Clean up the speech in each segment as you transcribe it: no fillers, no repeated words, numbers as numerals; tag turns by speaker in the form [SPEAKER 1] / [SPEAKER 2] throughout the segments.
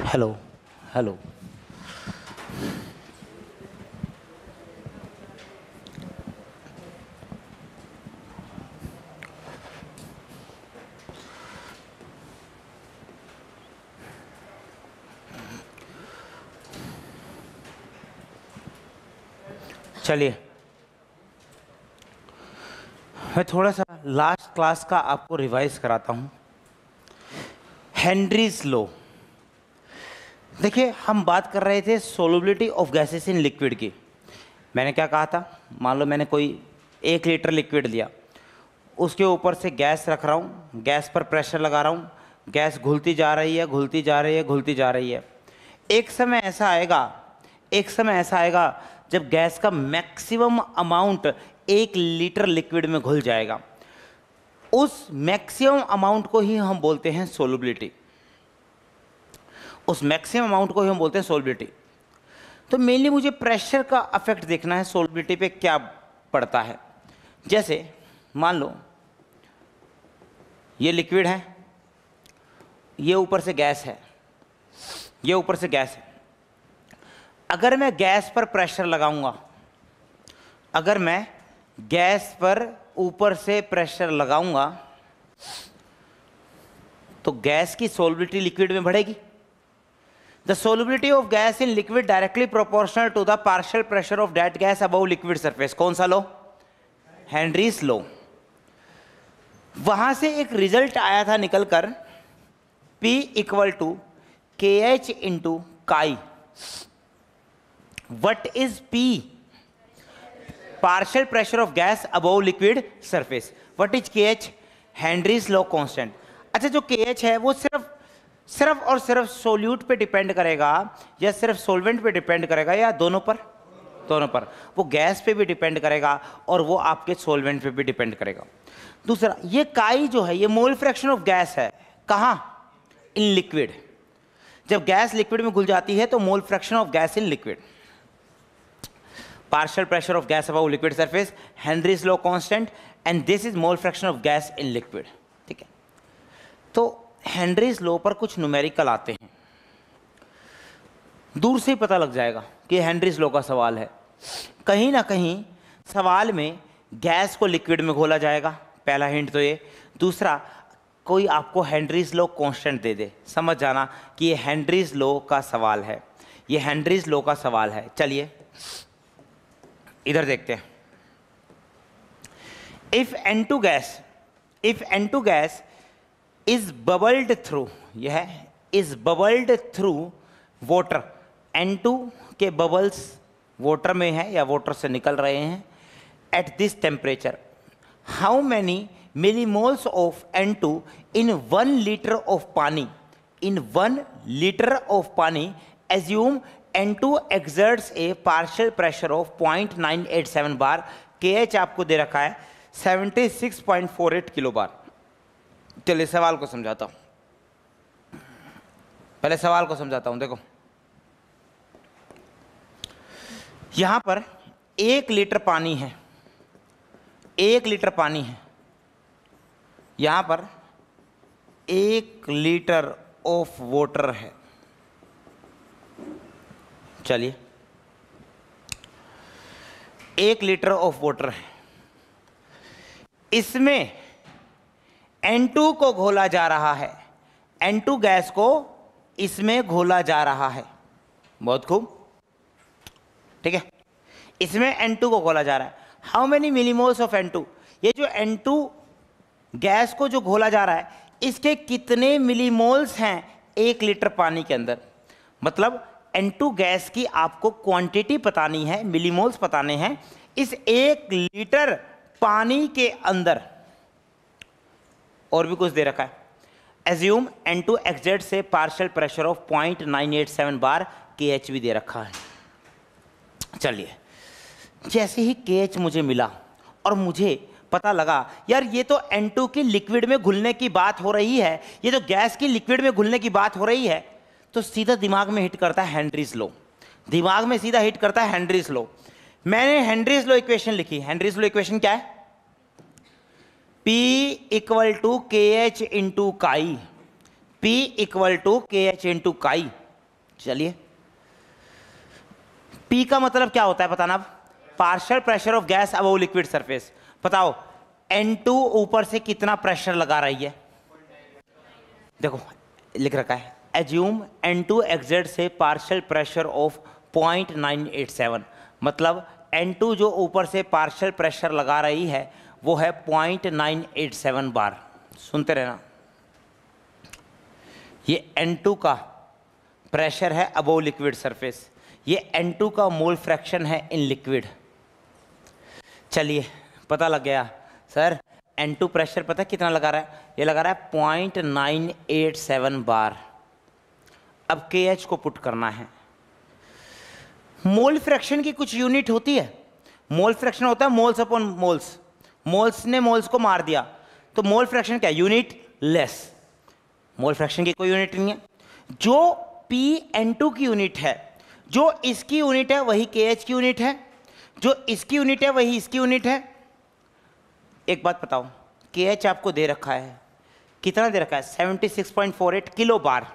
[SPEAKER 1] Hello hello. चलिए, मैं थोड़ा सा लास्ट क्लास का आपको रिवाइज कराता हूँ। Henry's law. देखिए, हम बात कर रहे थे solubility of gases in liquid की। मैंने क्या कहा था? मान लो मैंने कोई 1 लीटर लिक्विड लिया, उसके ऊपर से गैस रख रहा हूँ, गैस पर प्रेशर लगा रहा हूँ, गैस घुलती जा रही है, घुलती जा रही है, घुलती जा रही है। एक समय ऐसा आएगा, एक समय ऐसा आएगा जब गैस का मैक्सिमम अमाउंट 1 लीटर लिक्विड में घुल जाएगा। उस मैक्सिमम अमाउंट को ही हम बोलते हैं सोलबिलिटी। उस मैक्सिमम अमाउंट को ही हम बोलते हैं सोलबिलिटी। तो मेनली मुझे प्रेशर का अफेक्ट देखना है, सोलबिलिटी पे क्या पड़ता है। जैसे मान लो ये लिक्विड है, ये ऊपर से गैस है, ये ऊपर से गैस है। अगर मैं गैस पर प्रेशर लगाऊंगा, अगर मैं गैस पर ऊपर से प्रेशर लगाऊंगा तो गैस की सोलबिलिटी लिक्विड में बढ़ेगी। The solubility of gas in liquid directly proportional to the partial pressure of that gas above liquid surface. कौन सा लॉ? Henry's law. वहां से एक रिजल्ट आया था निकलकर, P equal to KH into chi. What is P? Partial pressure of gas above liquid surface. What is KH? Henry's law constant. अच्छा, जो KH है वो सिर्फ और सिर्फ सोल्यूट पे डिपेंड करेगा, या सिर्फ सोलवेंट पे डिपेंड करेगा, या दोनों पर? दोनों पर। वो गैस पे भी डिपेंड करेगा और वो आपके सोलवेंट पे भी डिपेंड करेगा। दूसरा, ये काई जो है ये मोल फ्रैक्शन ऑफ गैस है। कहाँ? In liquid. जब गैस लिक्विड में घुल जाती है तो मोल fraction of gas in liquid. Partial pressure of gas above liquid surface, Henrys law constant, and this is mole fraction of gas in liquid. ठीक है, तो हेनरीज लॉ पर कुछ न्यूमेरिकल आते हैं, दूर से ही पता लग जाएगा कि हेनरीज लॉ का सवाल है। कहीं ना कहीं सवाल में गैस को लिक्विड में घोला जाएगा, पहला हिंट तो ये। दूसरा, कोई आपको हेनरीज लॉ कांस्टेंट दे दे, समझ जाना कि ये हेनरीज लॉ का सवाल है, ये हेनरीज लॉ का सवाल है। चलिए इधर देखते हैं। If N2 gas is bubbled through, यह is bubbled through water. N2 के बबल्स वाटर में है या वाटर से निकल रहे हैं। At this temperature how many millimoles of N2 in 1 litre of पानी? in 1 लीटर ऑफ पानी assume N2 exerts a partial pressure of 0.987 bar. KH आपको दे रखा है 76.48 किलो बार। चलिए सवाल को समझाता हूं, पहले सवाल को समझाता हूं। देखो, यहां पर 1 लीटर पानी है, 1 लीटर पानी है। यहां पर 1 लीटर ऑफ वाटर है। चलिए, 1 लीटर ऑफ वाटर है, इसमें N2 को घोला जा रहा है, N2 गैस को इसमें घोला जा रहा है। बहुत खूब, ठीक है, इसमें N2 को घोला जा रहा है। How many millimoles of N2? ये जो N2 गैस को जो घोला जा रहा है, इसके कितने मिलीमोल्स हैं 1 लीटर पानी के अंदर? मतलब N2 गैस की आपको क्वांटिटी बतानी है, मिलीमोल्स बताने हैं इस 1 लीटर पानी के अंदर। और भी कुछ दे रखा है, एज्यूम N2 एक्सर्ट से partial pressure of 0.987 bar. KH भी दे रखा है। चलिए, जैसे ही KH मुझे मिला और मुझे पता लगा यार ये तो N2 की लिक्विड में घुलने की बात हो रही है, ये तो गैस की लिक्विड में घुलने की बात हो रही है, तो सीधा दिमाग में हिट करता है हेनरीज लॉ। दिमाग में सीधा हिट करता है हेनरीज लॉ। मैंने हेनरीज लॉ इक्वेशन लिखी। हेनरीज लॉ इक्वेशन क्या है? P equal to KH into chi. P equal to KH into chi. चलिए, P का मतलब क्या होता है बताना अब? Partial pressure of gas above liquid surface. बताओ N2 ऊपर से कितना प्रेशर लगा रही है? देखो लिख रखा है, एज्यूम N2 एग्जिट से पार्शियल प्रेशर ऑफ 0.987, मतलब N2 जो ऊपर से पार्शियल प्रेशर लगा रही है वो है 0.987 बार। सुनते रहना, ये N2 का प्रेशर है अबव लिक्विड सरफेस, ये N2 का मोल फ्रैक्शन है इन लिक्विड। चलिए पता लग गया सर N2 प्रेशर पता कितना लगा रहा है? ये लगा रहा है 0.987 बार। अब KH को पुट करना है। मोल फ्रैक्शन की कुछ यूनिट होती है, मोल फ्रैक्शन होता है मोल्स अपॉन मोल्स, मोल्स ने मोल्स को मार दिया तो मोल फ्रैक्शन क्या? Unit less. मोल फ्रैक्शन की कोई यूनिट नहीं है। जो P(N2) की यूनिट है, जो इसकी यूनिट है वही KH की यूनिट है, जो इसकी यूनिट है वही इसकी यूनिट है। एक बात बताओ, KH आपको दे रखा है, कितना दे रखा है? 76.48 किलो बार।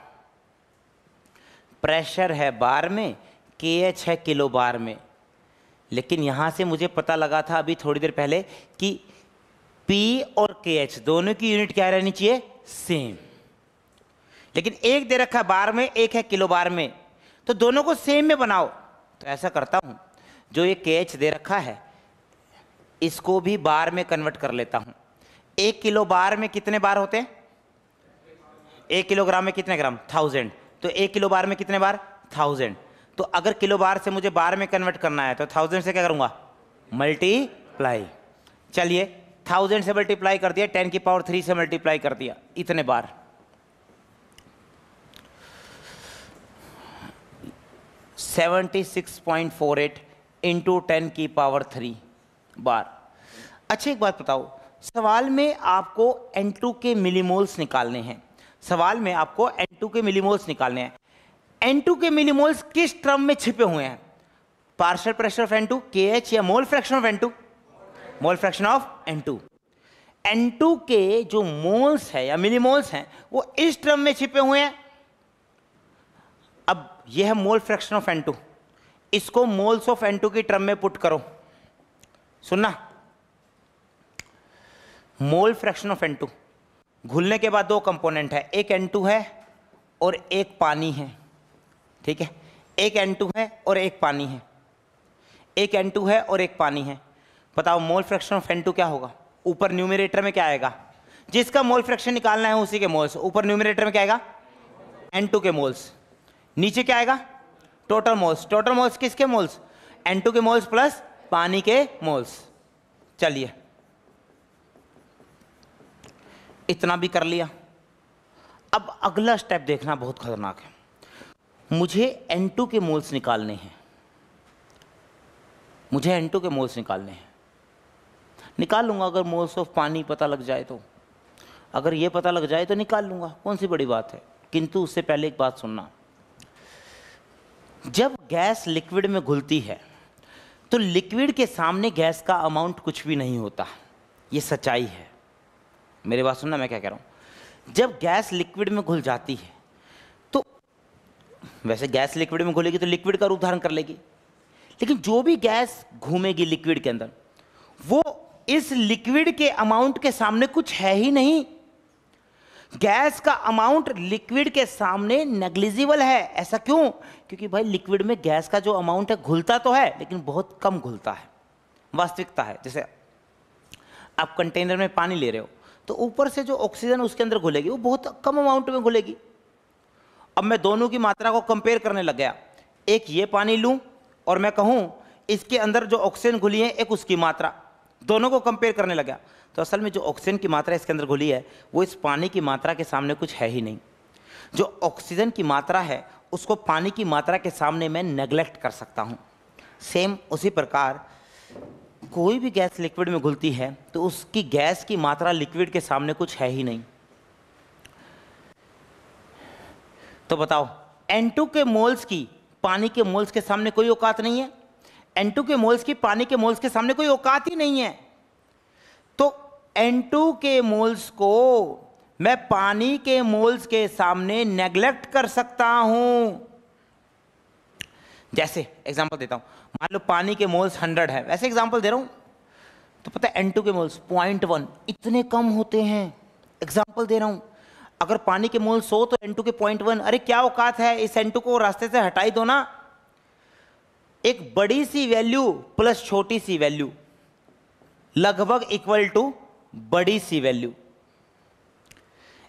[SPEAKER 1] प्रेशर है बार में, KH है किलो बार में। लेकिन यहां से मुझे पता लगा था अभी थोड़ी देर पहले कि P और KH दोनों की यूनिट क्या रहनी चाहिए? सेम। लेकिन एक दे रखा है बार में, एक है किलो बार में, तो दोनों को सेम में बनाओ। तो ऐसा करता हूं, जो ये KH दे रखा है इसको भी बार में कन्वर्ट कर लेता हूं। 1 किलो बार में कितने बार होते हैं? 1 किलोग्राम में कितने ग्राम? 1000। तो 1 किलो बार में कितने बार? 1000। तो अगर किलो बार से मुझे बार में कन्वर्ट करना है तो 1000 से क्या करूंगा? मल्टीप्लाई। चलिए 1000 से मल्टीप्लाई कर दिया, 10 की पावर 3 से मल्टीप्लाई कर दिया, इतने बार। 76.48 इंटू 10 की पावर 3 बार। अच्छा एक बात बताओ, सवाल में आपको N2 के मिलीमोल्स निकालने हैं, सवाल में आपको N2 के मिलीमोल्स निकालने हैं। N2 के मिलीमोल्स किस टर्म में छिपे हुए हैं? Partial pressure of N2, KH, या मोल fraction of N2? Mole fraction of N2। N2 के जो मोल्स है या मिलीमोल्स हैं वो इस टर्म में छिपे हुए हैं। अब यह है मोल फ्रैक्शन ऑफ N2, इसको मोल्स ऑफ N2 की टर्म में पुट करो। सुनना, मोल फ्रैक्शन ऑफ N2 घुलने के बाद दो कंपोनेंट है, एक N2 है और एक पानी है। ठीक है, एक N2 है और एक पानी है, एक N2 है और एक पानी है। बताओ मोल फ्रैक्शन ऑफ N2 क्या होगा? ऊपर न्यूमरेटर में क्या आएगा? जिसका मोल फ्रैक्शन निकालना है उसी के मोल्स। ऊपर न्यूमरेटर में क्या आएगा? N2 के मोल्स। नीचे क्या आएगा? Total moles. टोटल मोल्स किसके मोल्स? N2 के मोल्स प्लस पानी के मोल्स। चलिए इतना भी कर लिया। अब अगला स्टेप देखना बहुत खतरनाक है। मुझे N2 के मोल्स निकालने हैं, मुझे N2 के मोल्स निकालने हैं। निकाल लूंगा अगर मोल्स ऑफ पानी पता लग जाए तो, अगर ये पता लग जाए तो निकाल लूंगा, कौन सी बड़ी बात है। किंतु उससे पहले एक बात सुनना, जब गैस लिक्विड में घुलती है तो लिक्विड के सामने गैस का अमाउंट कुछ भी नहीं होता, ये सच्चाई है। मेरी बात सुनना, मैं क्या कह रहा हूं। जब गैस लिक्विड में घुल जाती है तो वैसे गैस लिक्विड में घुलेगी तो लिक्विड का रूप धारण कर लेगी, लेकिन जो भी गैस घूमेगी लिक्विड के अंदर वो इस लिक्विड के अमाउंट के सामने कुछ है ही नहीं। गैस का अमाउंट लिक्विड के सामने नेग्लिजिबल है। ऐसा क्यों? क्योंकि भाई लिक्विड में गैस का जो अमाउंट है घुलता तो है लेकिन बहुत कम घुलता है। वास्तविकता है, जैसे आप कंटेनर में पानी ले रहे हो तो ऊपर से जो ऑक्सीजन उसके अंदर घुलेगी वो बहुत कम अमाउंट में घुलेगी। अब मैं दोनों की मात्रा को कंपेयर करने लग गया, एक ये पानी लूं और मैं कहूं इसके अंदर जो ऑक्सीजन घुली है एक उसकी मात्रा, दोनों को कंपेयर करने लगा तो असल में जो ऑक्सीजन की मात्रा इसके अंदर घुली है वो इस पानी की मात्रा के सामने कुछ है ही नहीं। जो ऑक्सीजन की मात्रा है उसको पानी की मात्रा के सामने मैं नेग्लेक्ट कर सकता हूँ। सेम उसी प्रकार कोई भी गैस लिक्विड में घुलती है तो उसकी गैस की मात्रा लिक्विड के सामने कुछ है ही नहीं। तो बताओ N2 के मोल्स की पानी के मोल्स के सामने कोई औकात नहीं है। N2 के मोल्स की पानी के मोल्स के सामने कोई औकात ही नहीं है। तो N2 के मोल्स को मैं पानी के मोल्स के सामने नेग्लेक्ट कर सकता हूं, जैसे एग्जांपल देता हूँ, मान लो पानी के मोल्स 100 है, वैसे एग्जांपल दे रहा हूँ, तो पता है N2 के मोल्स 0.1 इतने कम होते हैं। एग्जांपल दे रहा हूँ, अगर पानी के मोल्स 100 तो N2 के 0.1, अरे क्या औकात है, इस N2 को रास्ते से हटा ही दो ना। एक बड़ी सी वैल्यू प्लस छोटी सी वैल्यू लगभग इक्वल टू बड़ी सी वैल्यू।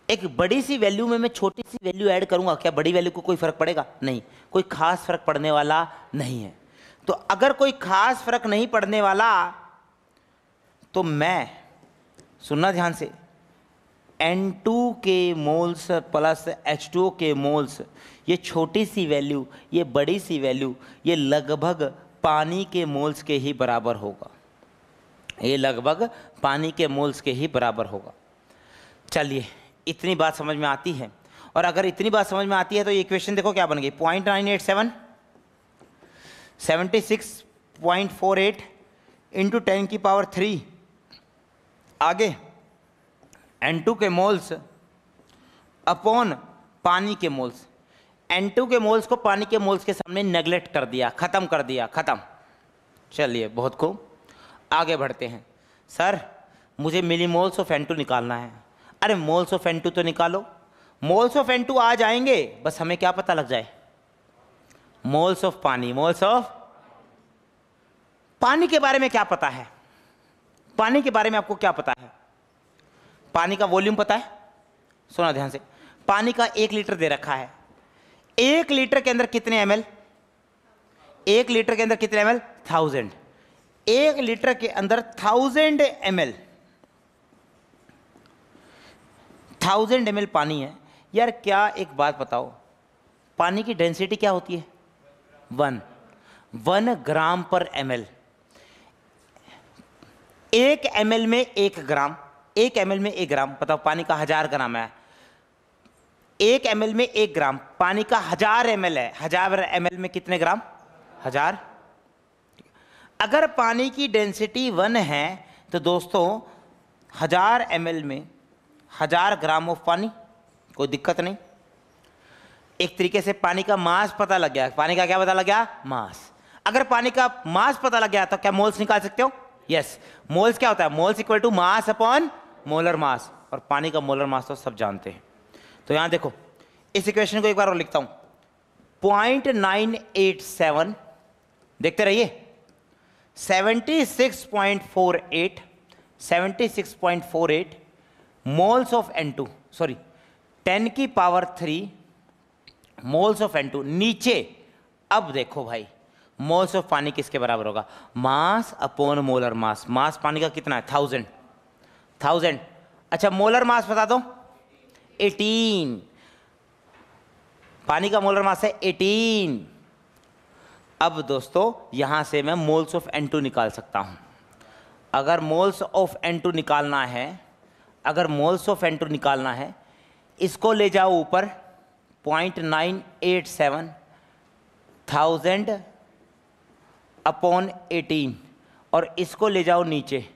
[SPEAKER 1] एक बड़ी सी वैल्यू में मैं छोटी सी वैल्यू ऐड करूंगा, क्या बड़ी वैल्यू को कोई फर्क पड़ेगा? नहीं, कोई खास फर्क पड़ने वाला नहीं है। तो अगर कोई खास फर्क नहीं पड़ने वाला तो मैं, सुनना ध्यान से, N2 के मोल्स प्लस H2O के मोल्स, ये छोटी सी वैल्यू, ये बड़ी सी वैल्यू, ये लगभग पानी के मोल्स के ही बराबर होगा। ये लगभग पानी के मोल्स के ही बराबर होगा। चलिए, इतनी बात समझ में आती है। और अगर इतनी बात समझ में आती है तो ये इक्वेशन देखो क्या बन गई, 0.987 76.48 इंटू 10 की पावर 3। आगे N2 के मोल्स अपॉन पानी के मोल्स। N2 के मोल्स को पानी के मोल्स के सामने नेगलेक्ट कर दिया, ख़त्म कर दिया, ख़त्म। चलिए, बहुत खूब, आगे बढ़ते हैं। सर मुझे मिलीमोल्स ऑफ N2 निकालना है। अरे मोल्स ऑफ N2 तो निकालो, मोल्स ऑफ N2 आ जाएंगे, बस हमें क्या पता लग जाए, मोल्स ऑफ पानी। मोल्स ऑफ पानी के बारे में क्या पता है? पानी के बारे में आपको क्या पता है? पानी का वॉल्यूम पता है? सुना ध्यान से, पानी का 1 लीटर दे रखा है। 1 लीटर के अंदर कितने ml? 1 लीटर के अंदर कितने ml? 1000। 1 लीटर के अंदर 1000 ml, 1000 ml पानी है। यार क्या एक बात बताओ, पानी की डेंसिटी क्या होती है? 1 ग्राम पर ml। 1 ml में 1 ग्राम, 1 ml में 1 ग्राम, बताओ पानी का 1000 ग्राम है। 1 ml में 1 ग्राम, पानी का 1000 ml है, 1000 ml में कितने ग्राम? 1000। अगर पानी की डेंसिटी 1 है तो दोस्तों 1000 ml में 1000 ग्राम ऑफ पानी, कोई दिक्कत नहीं। एक तरीके से पानी का मास पता लग गया। पानी का क्या पता लग गया? मास। अगर पानी का मास पता लग गया तो क्या मोल्स निकाल सकते हो? यस। मोल्स क्या होता है? Moles equal to mass upon molar mass, और पानी का मोलर मास तो सब जानते हैं। तो यहां देखो, इस इक्वेशन को एक बार और लिखता हूं, 0.987, देखते रहिए, 76.48 मोल्स ऑफ N2, सॉरी 10 की पावर 3 मोल्स ऑफ N2। नीचे अब देखो भाई, मोल्स ऑफ पानी किसके बराबर होगा? मास अपॉन मोलर मास। मास पानी का कितना है? 1000। अच्छा, मोलर मास बता दो, 18। पानी का मोलर मास है 18। अब दोस्तों यहां से मैं मोल्स ऑफ N2 निकाल सकता हूं। अगर मोल्स ऑफ N2 निकालना है, अगर मोल्स ऑफ N2 निकालना है, इसको ले जाओ ऊपर, 0.987 1000 अपॉन 18, और इसको ले जाओ नीचे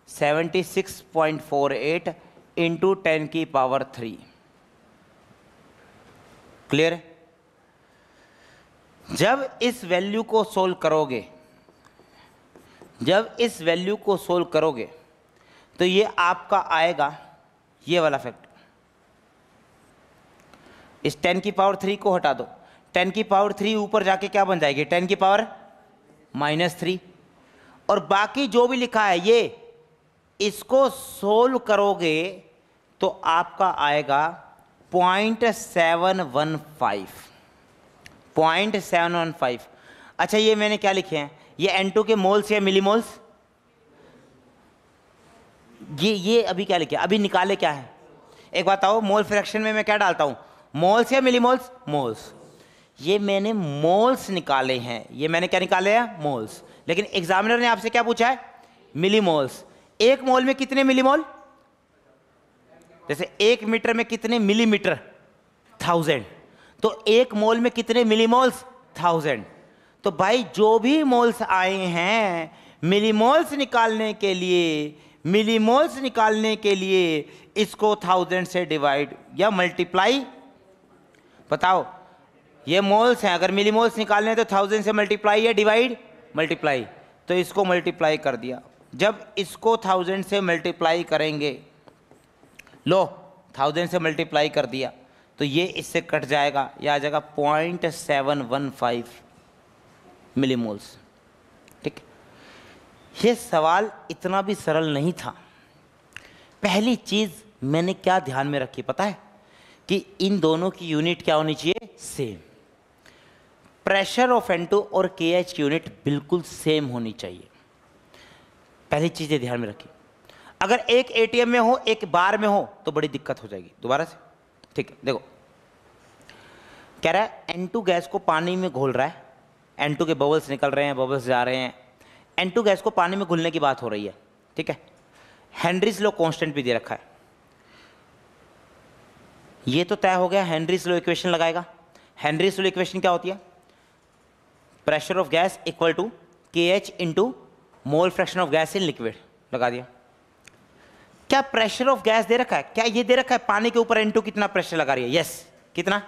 [SPEAKER 1] 76.48 इंटू 10 की पावर 3। क्लियर है? जब इस वैल्यू को सोल्व करोगे, जब इस वैल्यू को सोल्व करोगे तो ये आपका आएगा ये वाला फैक्टर। इस 10 की पावर 3 को हटा दो, 10 की पावर 3 ऊपर जाके क्या बन जाएगी? 10 की पावर -3। और बाकी जो भी लिखा है ये, इसको सोल्व करोगे तो आपका आएगा 0.715। अच्छा, ये मैंने क्या लिखे हैं? ये N2 के मोल्स या मिलीमोल्स? ये अभी क्या लिखे? अभी निकाले क्या है? एक बात आओ, मोल फ्रैक्शन में मैं क्या डालता हूं? मोल्स या मिलीमोल्स? मोल्स। ये मैंने मोल्स निकाले हैं, ये मैंने क्या निकाले हैं? मोल्स। लेकिन एग्जामिनर ने आपसे क्या पूछा है? मिलीमोल्स। 1 मोल में कितने मिलीमोल? जैसे 1 मीटर में कितने मिलीमीटर? 1000। तो 1 मोल में कितने मिलीमोल्स? 1000। तो भाई जो भी मोल्स आए हैं, मिलीमोल्स निकालने के लिए, मिलीमोल्स निकालने के लिए इसको 1000 से डिवाइड या मल्टीप्लाई, बताओ ये मोल्स हैं, अगर मिलीमोल्स निकालने हैं तो 1000 से मल्टीप्लाई या डिवाइड, मल्टीप्लाई, तो इसको मल्टीप्लाई कर दिया। जब इसको 1000 से मल्टीप्लाई करेंगे, लो 1000 से मल्टीप्लाई कर दिया तो ये इससे कट जाएगा, ये आ जाएगा 0.715 मिलीमोल्स। ठीक, ये सवाल इतना भी सरल नहीं था। पहली चीज मैंने क्या ध्यान में रखी पता है, कि इन दोनों की यूनिट क्या होनी चाहिए, सेम। प्रेशर ऑफ N2 और KH की यूनिट बिल्कुल सेम होनी चाहिए। पहली चीज ध्यान में रखी। अगर एक ATM में हो एक बार में हो तो बड़ी दिक्कत हो जाएगी। दोबारा से, ठीक है, देखो कह रहा है N2 गैस को पानी में घोल रहा है, N2 के बबल्स निकल रहे हैं, बबल्स जा रहे हैं, N2 गैस को पानी में घुलने की बात हो रही है। ठीक है, हेनरीज लॉ कांस्टेंट भी दे रखा है। ये तो तय हो गया, हेनरीज लॉ इक्वेशन लगाएगा। हेनरीज लॉ इक्वेशन क्या होती है, pressure of gas equal to KH into mole fraction of gas in liquid, लगा दिया। क्या प्रेशर ऑफ गैस दे रखा है, क्या ये दे रखा है पानी के ऊपर N2 कितना प्रेशर लगा रही है, यस, कितना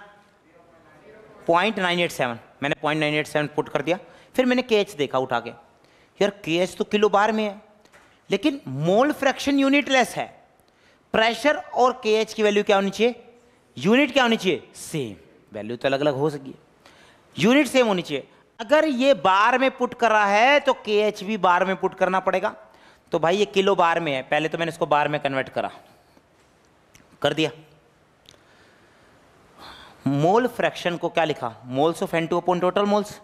[SPEAKER 1] 0.987, मैंने 0.987 पुट कर दिया। फिर मैंने KH देखा उठा के, यार KH तो किलो बार में है, लेकिन मोल फ्रैक्शन यूनिट लेस है। प्रेशर और KH की वैल्यू क्या होनी चाहिए, यूनिट क्या होनी चाहिए, सेम। वैल्यू तो अलग अलग हो सकी है, यूनिट सेम होनी चाहिए। अगर ये बार में पुट कर रहा है तो KH भी बार में पुट करना पड़ेगा। तो भाई ये किलो बार में है, पहले तो मैंने इसको बार में कन्वर्ट कर दिया। मोल फ्रैक्शन को क्या लिखा, moles of N2 upon total moles.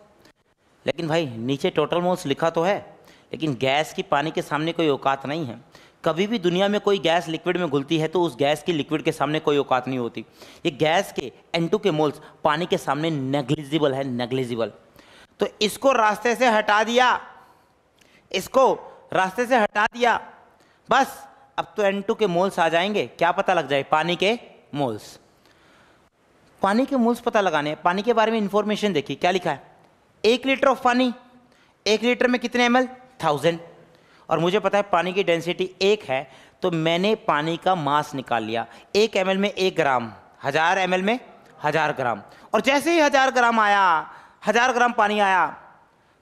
[SPEAKER 1] लेकिन भाई नीचे टोटल मोल्स लिखा तो है, लेकिन गैस की पानी के सामने कोई औकात नहीं है। कभी भी दुनिया में कोई गैस लिक्विड में घुलती है तो उस गैस की लिक्विड के सामने कोई औकात नहीं होती। ये गैस के N2 के मोल्स पानी के सामने नेग्लिजिबल है, नेग्लिजिबल। तो इसको रास्ते से हटा दिया, इसको रास्ते से हटा दिया, बस अब तो N2 के मोल्स आ जाएंगे। क्या पता लग जाए, पानी के मोल्स। पानी के मोल्स पता लगाने, पानी के बारे में इंफॉर्मेशन देखी, क्या लिखा है, 1 लीटर ऑफ पानी, 1 लीटर में कितने ml, 1000। और मुझे पता है पानी की डेंसिटी 1 है, तो मैंने पानी का मास निकाल लिया। 1 ml में 1 ग्राम, 1000 ml में 1000 ग्राम। और जैसे ही 1000 ग्राम आया, 1000 ग्राम पानी आया,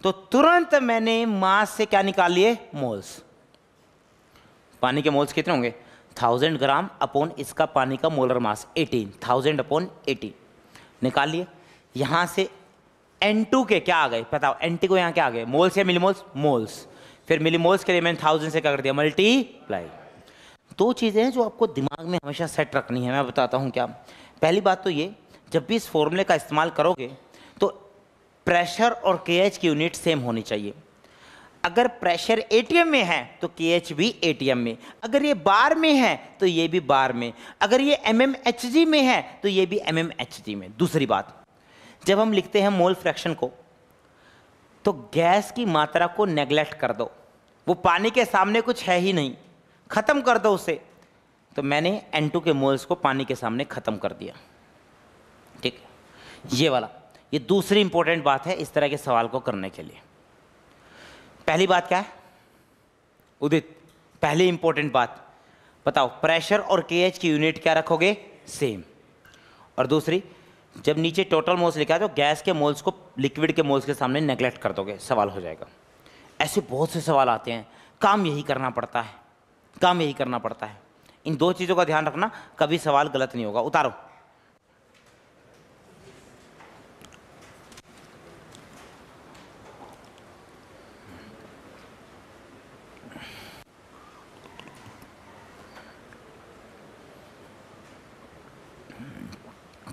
[SPEAKER 1] तो तुरंत मैंने मास से क्या निकाल लिए, मोल्स। पानी के मोल्स कितने होंगे, 1000 ग्राम अपॉन इसका पानी का मोलर मास 18, 1000 अपॉन 18 निकाल लिए। यहां से N2 के क्या आ गए बताओ, N2 को यहाँ क्या आ गए, मोल्स या मिलीमोल्स, मोल्स। फिर मिलीमोल्स के लिए मैंने 1000 से क्या कर दिया, मल्टीप्लाई। दो चीज़ें हैं जो आपको दिमाग में हमेशा सेट रखनी है, मैं बताता हूँ क्या। पहली बात तो ये, जब भी इस फॉर्मूले का इस्तेमाल करोगे तो प्रेशर और KH की यूनिट सेम होनी चाहिए। अगर प्रेशर ATM में है तो KH भी ATM में, अगर ये बार में है तो ये भी बार में, अगर ये mmHg में है तो ये भी mmHg में। दूसरी बात, जब हम लिखते हैं मोल फ्रैक्शन को तो गैस की मात्रा को नेग्लेक्ट कर दो, वो पानी के सामने कुछ है ही नहीं, खत्म कर दो उसे। तो मैंने N2 के मोल्स को पानी के सामने खत्म कर दिया। ठीक, ये वाला, ये दूसरी इंपॉर्टेंट बात है इस तरह के सवाल को करने के लिए। पहली बात क्या है उदित, पहली इंपॉर्टेंट बात बताओ, प्रेशर और KH की यूनिट क्या रखोगे, सेम। और दूसरी, जब नीचे टोटल मोल्स लिखा है तो गैस के मोल्स को लिक्विड के मोल्स के सामने नेग्लेक्ट कर दोगे, सवाल हो जाएगा। ऐसे बहुत से सवाल आते हैं, काम यही करना पड़ता है, काम यही करना पड़ता है। इन दो चीज़ों का ध्यान रखना, कभी सवाल गलत नहीं होगा। उतारो।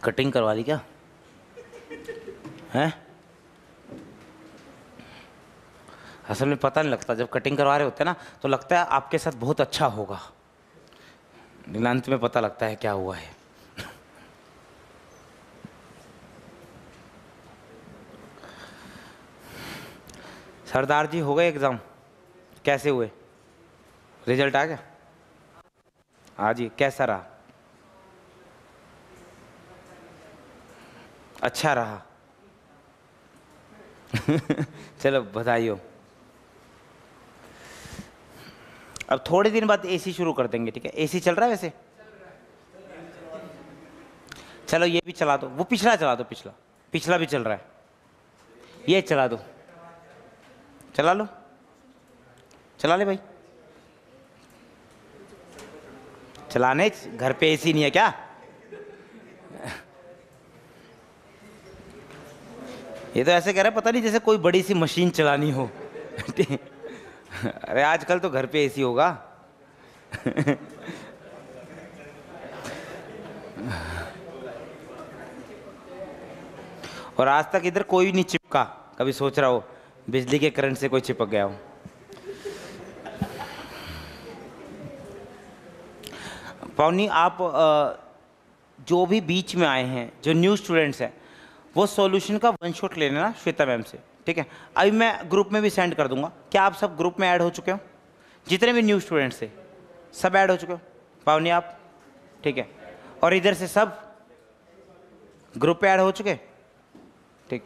[SPEAKER 1] कटिंग करवा दी क्या हैं? असल में पता नहीं लगता, जब कटिंग करवा रहे होते हैं ना तो लगता है आपके साथ बहुत अच्छा होगा, अंत में पता लगता है क्या हुआ है। सरदार जी हो गए एग्जाम, कैसे हुए, रिजल्ट आ गया? हाँ जी, कैसा रहा? अच्छा रहा। चलो बधाई हो। अब थोड़े दिन बाद एसी शुरू कर देंगे, ठीक है? एसी चल रहा है वैसे? चलो ये भी चला दो, वो पिछला चला दो, पिछला भी चल रहा है, ये चला दो, चला लो, चला ले भाई। चलाने घर पे एसी नहीं है क्या? ये तो ऐसे कह रहा है पता नहीं जैसे कोई बड़ी सी मशीन चलानी हो। अरे आजकल तो घर पे एसी होगा। और आज तक इधर कोई नहीं चिपका, कभी सोच रहा हो बिजली के करंट से कोई चिपक गया हो। पवनी आप जो भी बीच में आए हैं, जो न्यू स्टूडेंट्स हैं, वो सॉल्यूशन का वन शॉट ले लेना श्वेता मैम से, ठीक है? अभी मैं ग्रुप में भी सेंड कर दूंगा। क्या आप सब ग्रुप में ऐड हो चुके हो? जितने भी न्यू स्टूडेंट्स थे सब ऐड हो चुके हो? पावनी आप, ठीक है? और इधर से सब ग्रुप पे ऐड हो चुके? ठीक,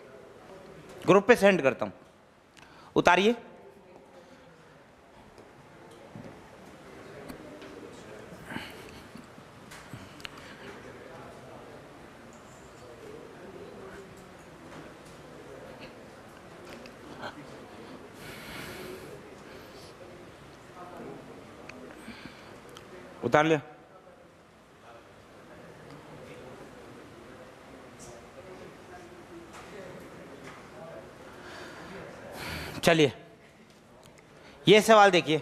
[SPEAKER 1] ग्रुप पे सेंड करता हूँ, उतारिए। उतार लिया? चलिए ये सवाल देखिए,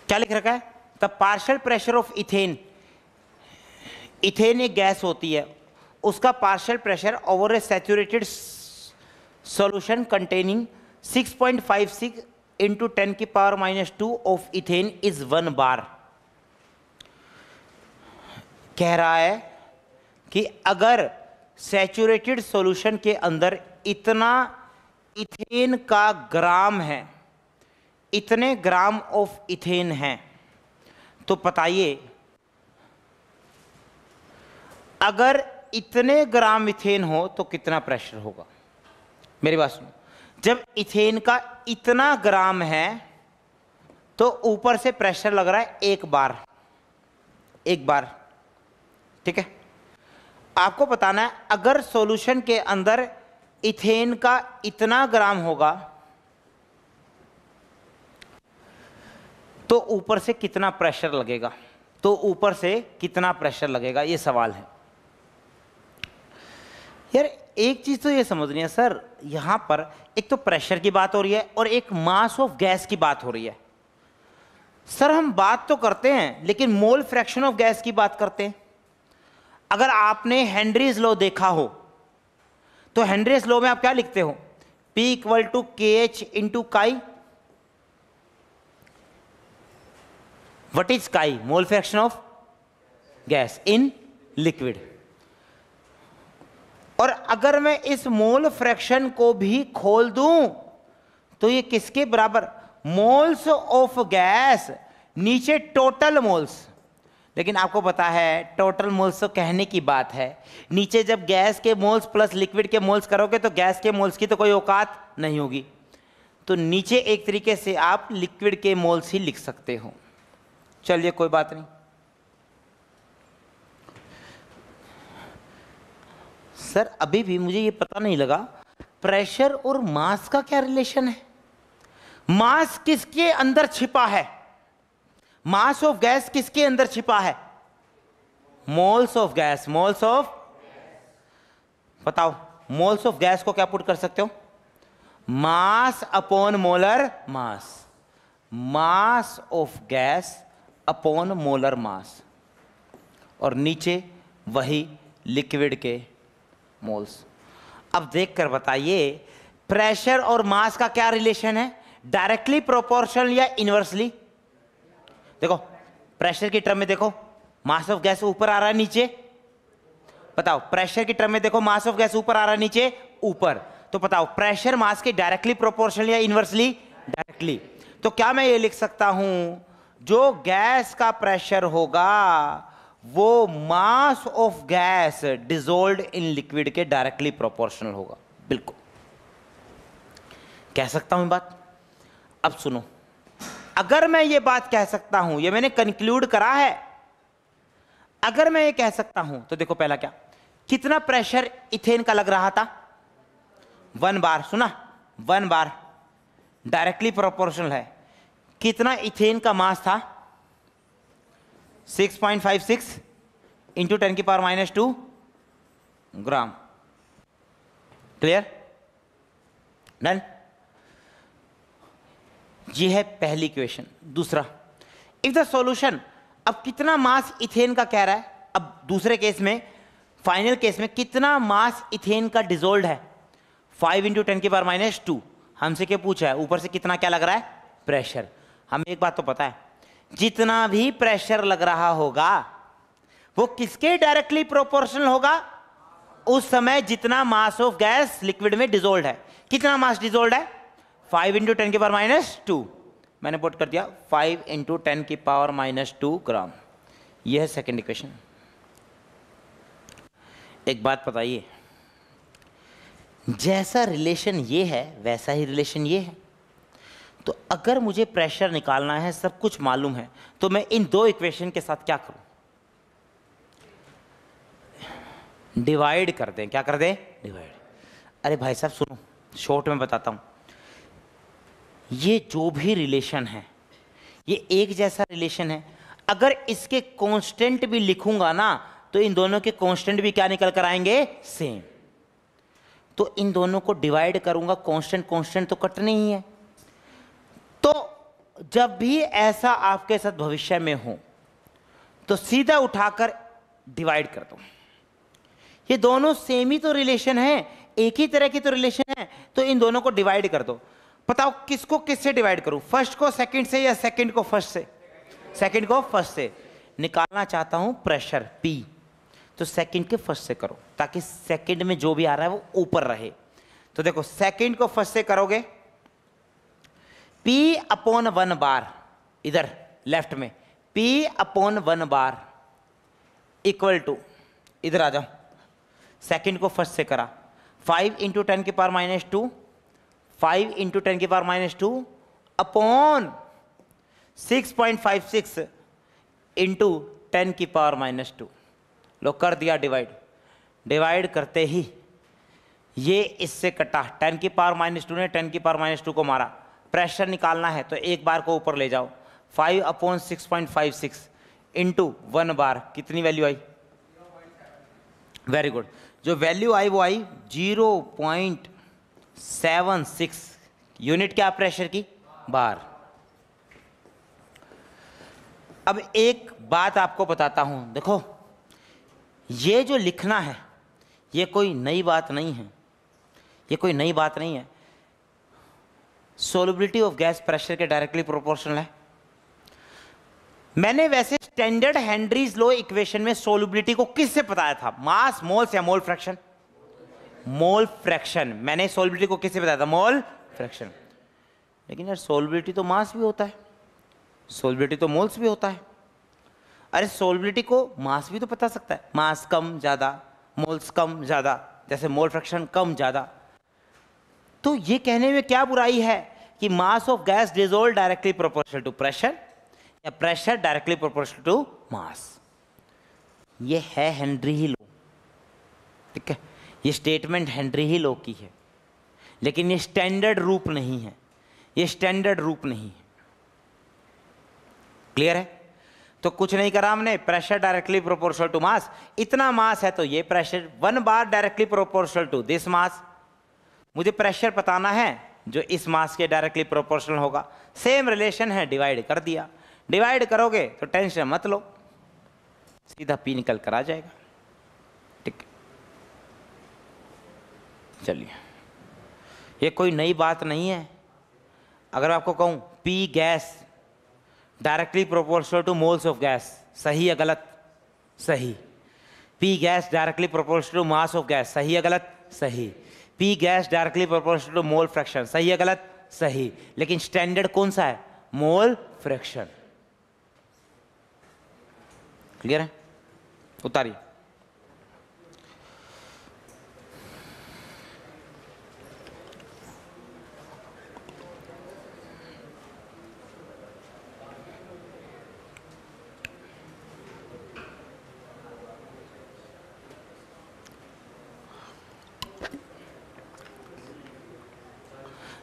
[SPEAKER 1] क्या लिख रखा है? The partial pressure of ethane, ethane एक गैस होती है, उसका partial pressure over A saturated solution containing 6.56 into 10⁻⁻² of ethane is 1 बार। कह रहा है कि अगर सैचुरेटेड सॉल्यूशन के अंदर इतना इथेन का ग्राम है, इतने ग्राम ऑफ इथेन है, तो बताइए अगर इतने ग्राम इथेन हो तो कितना प्रेशर होगा? मेरी बात सुनो, जब इथेन का इतना ग्राम है तो ऊपर से प्रेशर लग रहा है 1 बार, 1 बार, ठीक है? आपको बताना है अगर सॉल्यूशन के अंदर इथेन का इतना ग्राम होगा तो ऊपर से कितना प्रेशर लगेगा, तो ऊपर से कितना प्रेशर लगेगा, ये सवाल है। यार एक चीज तो ये समझनी है सर, यहां पर एक तो प्रेशर की बात हो रही है और एक मास ऑफ गैस की बात हो रही है। सर हम बात तो करते हैं लेकिन मोल फ्रैक्शन ऑफ गैस की बात करते हैं। अगर आपने हेनरीज लॉ देखा हो तो हेनरीज लॉ में आप क्या लिखते हो? P equal to KH into chi. What is chi? Mole fraction of gas in liquid. और अगर मैं इस मोल फ्रैक्शन को भी खोल दूं तो ये किसके बराबर? मोल्स ऑफ गैस, नीचे टोटल मोल्स। लेकिन आपको पता है टोटल मोल्स तो कहने की बात है, नीचे जब गैस के मोल्स प्लस लिक्विड के मोल्स करोगे तो गैस के मोल्स की तो कोई औकात नहीं होगी, तो नीचे एक तरीके से आप लिक्विड के मोल्स ही लिख सकते हो। चलिए कोई बात नहीं। सर अभी भी मुझे ये पता नहीं लगा प्रेशर और मास का क्या रिलेशन है? मास किसके अंदर छिपा है? मास ऑफ गैस किसके अंदर छिपा है? Moles of gas. Moles of, बताओ मोल्स ऑफ गैस को क्या पुट कर सकते हो? मास upon molar mass. Mass of gas upon molar mass, और नीचे वही लिक्विड के मोल्स। अब देखकर बताइए प्रेशर और मास का क्या रिलेशन है? डायरेक्टली प्रोपोर्शनल या इनवर्सली? देखो प्रेशर की टर्म में देखो मास ऑफ गैस ऊपर आ रहा है नीचे, बताओ प्रेशर की टर्म में देखो मास ऑफ गैस ऊपर आ रहा है नीचे ऊपर, तो बताओ प्रेशर मास के डायरेक्टली प्रोपोर्शनल या इनवर्सली? डायरेक्टली। तो क्या मैं ये लिख सकता हूं जो गैस का प्रेशर होगा वो मास of gas dissolved in liquid के डायरेक्टली प्रोपोर्शनल होगा? बिल्कुल कह सकता हूं बात। अब सुनो, अगर मैं ये बात कह सकता हूं, ये मैंने कंक्लूड करा है, अगर मैं ये कह सकता हूं तो देखो पहला क्या, कितना प्रेशर इथेन का लग रहा था, 1 बार, सुना 1 बार, डायरेक्टली प्रोपोर्शनल है। कितना इथेन का मास था, 6.56 इंटू 10⁻² ग्राम। Clear, done. ये है पहली इक्वेशन। दूसरा, इफ द सॉल्यूशन, अब कितना मास इथेन का कह रहा है, अब दूसरे केस में, फाइनल केस में कितना मास इथेन का डिसोल्व है, 5 इंटू 10⁻²। हमसे क्या पूछा है, ऊपर से कितना क्या लग रहा है, प्रेशर। हमें एक बात तो पता है, जितना भी प्रेशर लग रहा होगा वो किसके डायरेक्टली प्रोपोर्शनल होगा, उस समय जितना मास ऑफ गैस लिक्विड में डिसोल्व है। कितना मास डिसोल्व है, 5 इंटू 10⁻²। मैंने पुट कर दिया 5 इंटू 10⁻² ग्राम। यह है सेकेंड इक्वेशन। एक बात बताइए, जैसा रिलेशन ये है वैसा ही रिलेशन ये है, तो अगर मुझे प्रेशर निकालना है, सब कुछ मालूम है, तो मैं इन दो इक्वेशन के साथ क्या करूं, डिवाइड कर दें। क्या कर दें, डिवाइड। अरे भाई साहब सुनो, शॉर्ट में बताता हूं, ये जो भी रिलेशन है ये एक जैसा रिलेशन है। अगर इसके कांस्टेंट भी लिखूंगा ना तो इन दोनों के कांस्टेंट भी क्या निकल कर आएंगे, सेम। तो इन दोनों को डिवाइड करूंगा, कांस्टेंट कांस्टेंट तो कटने ही है। तो जब भी ऐसा आपके साथ भविष्य में हो तो सीधा उठाकर डिवाइड कर दो। ये दोनों सेम ही तो रिलेशन है, एक ही तरह की तो रिलेशन है, तो इन दोनों को डिवाइड कर दो। बताओ किसको किससे डिवाइड करूं, फर्स्ट को सेकंड से या सेकंड को फर्स्ट से, सेकंड को फर्स्ट से। निकालना चाहता हूं प्रेशर P, तो सेकंड के फर्स्ट से करो ताकि सेकंड में जो भी आ रहा है वो ऊपर रहे। तो देखो सेकंड को फर्स्ट से करोगे, P/1 बार, इधर लेफ्ट में P/1 बार इक्वल टू, इधर आ जाओ, सेकंड को फर्स्ट से करा, 5 इंटू 10⁻², 5 इंटू 10⁻² अपॉन 6.56 इंटू 10⁻²। लो कर दिया डिवाइड। डिवाइड करते ही ये इससे कटा, 10⁻² ने 10⁻² को मारा। प्रेशर निकालना है तो एक बार को ऊपर ले जाओ, 5/6.56 इंटू 1 बार, कितनी वैल्यू आई, वेरी गुड, जो वैल्यू आई वो आई 0.76 यूनिट क्या प्रेशर की, बार। अब एक बात आपको बताता हूं, देखो ये जो लिखना है ये कोई नई बात नहीं है, ये कोई नई बात नहीं है। सोलबिलिटी ऑफ गैस प्रेशर के डायरेक्टली प्रोपोर्शनल है। मैंने वैसे स्टैंडर्ड हेनरीज लॉ इक्वेशन में सोलबिलिटी को किससे बताया था, मास, मोल्स या मोल फ्रैक्शन, मोल फ्रैक्शन। मैंने सोलबिलिटी को किससे बताया था, मोल फ्रैक्शन। लेकिन यार सोलबिलिटी तो मास भी होता है, सोलबिलिटी तो मोल्स भी होता है। अरे सोलबिलिटी को मास भी तो बता सकता है, मास कम ज़्यादा, मोल्स कम ज़्यादा, जैसे मोल फ्रैक्शन कम ज़्यादा। तो ये कहने में क्या बुराई है कि mass of gas dissolve directly proportional to pressure या pressure directly proportional to mass. ये है हेनरी ही लॉ, ठीक है, ये स्टेटमेंट हेनरी ही लॉ की है, लेकिन ये स्टैंडर्ड रूप नहीं है, ये स्टैंडर्ड रूप नहीं है। क्लियर है? तो कुछ नहीं करा हमने, pressure directly proportional to mass, इतना मास है तो ये pressure, 1 bar directly proportional to this mass. मुझे प्रेशर बताना है जो इस मास के डायरेक्टली प्रोपोर्शनल होगा, सेम रिलेशन है, डिवाइड कर दिया। डिवाइड करोगे तो टेंशन मत लो, सीधा P निकल कर आ जाएगा। ठीक, चलिए, ये कोई नई बात नहीं है। अगर आपको कहूं P gas directly proportional to moles of gas, सही है गलत, सही। P gas directly proportional to mass of gas, सही है गलत, सही। P gas directly proportional to mole fraction, सही है गलत, सही। लेकिन स्टैंडर्ड कौन सा है, मोल फ्रैक्शन। क्लियर है? उतारिए।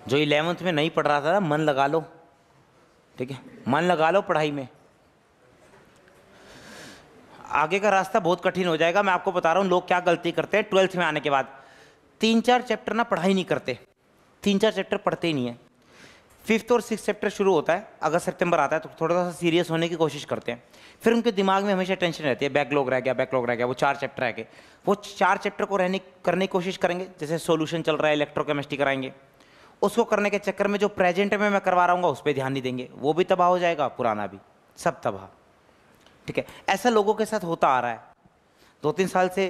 [SPEAKER 1] जो 11th में नहीं पढ़ रहा था ना, मन लगा लो, ठीक है, मन लगा लो पढ़ाई में। आगे का रास्ता बहुत कठिन हो जाएगा। मैं आपको बता रहा हूँ लोग क्या गलती करते हैं 12th में आने के बाद। 3-4 चैप्टर ना पढ़ाई नहीं करते, 3-4 चैप्टर पढ़ते ही नहीं है। 5th और 6th चैप्टर शुरू होता है, अगस्त सितंबर आता है तो थोड़ा सा सीरियस होने की कोशिश करते हैं। फिर उनके दिमाग में हमेशा टेंशन रहती है, बैकलॉग रह गया, बैकलॉग रह गया, वो 4 चैप्टर रह गए। वो 4 चैप्टर को करने की कोशिश करेंगे। जैसे सॉल्यूशन चल रहा है, इलेक्ट्रोकेमिस्ट्री कराएंगे, उसको करने के चक्कर में जो प्रेजेंट में मैं करवा रहा हूँ उस पर ध्यान नहीं देंगे, वो भी तबाह हो जाएगा, पुराना भी, सब तबाह। ठीक है, ऐसा लोगों के साथ होता आ रहा है। 2-3 साल से